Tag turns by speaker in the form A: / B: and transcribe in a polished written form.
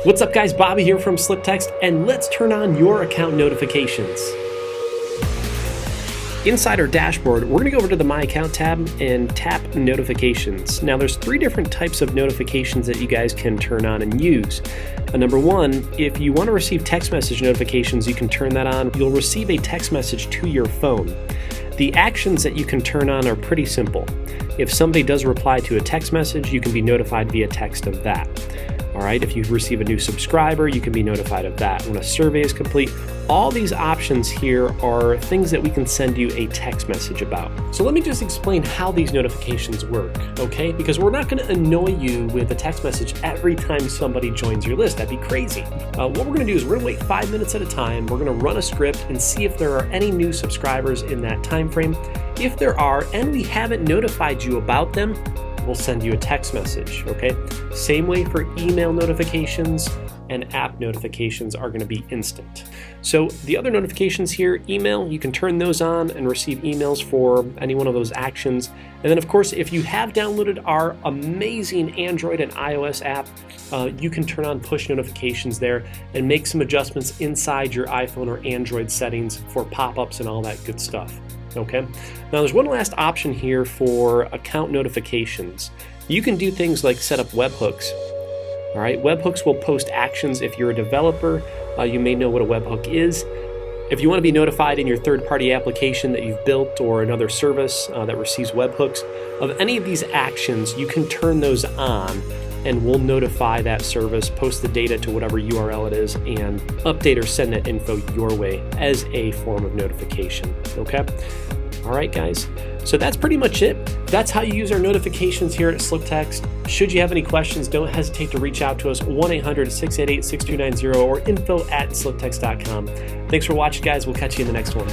A: What's up guys, Bobby here from SlickText, and let's turn on your account notifications. Inside our dashboard, we're going to go over to the My Account tab and tap Notifications. Now there's three different types of notifications that you guys can turn on and use. Number one, if you want to receive text message notifications, you can turn that on. You'll receive a text message to your phone. The actions that you can turn on are pretty simple. If somebody does reply to a text message, you can be notified via text of that. All right, if you receive a new subscriber, you can be notified of that. When a survey is complete, all these options here are things that we can send you a text message about. So let me just explain how these notifications work, okay? Because we're not going to annoy you with a text message every time somebody joins your list. That'd be crazy. What we're going to do is we're going to wait 5 minutes at a time. We're going to run a script and see if there are any new subscribers in that time frame. If there are, and we haven't notified you about them, we'll send you a text message, okay? Same way for email notifications and app notifications are going to be instant. So the other notifications here, email, you can turn those on and receive emails for any one of those actions. And then of course, if you have downloaded our amazing Android and iOS app, you can turn on push notifications there and make some adjustments inside your iPhone or Android settings for pop-ups and all that good stuff. Okay. Now there's one last option here for account notifications. You can do things like set up webhooks. All right, webhooks will post actions. If you're a developer, you may know what a webhook is. If you want to be notified in your third-party application that you've built or another service that receives webhooks of any of these actions, you can turn those on and we'll notify that service, post the data to whatever URL it is, and update or send that info your way as a form of notification, okay? All right, guys. So that's pretty much it. That's how you use our notifications here at SlickText. Should you have any questions, don't hesitate to reach out to us, 1-800-688-6290 or info@slicktext.com. Thanks for watching, guys. We'll catch you in the next one.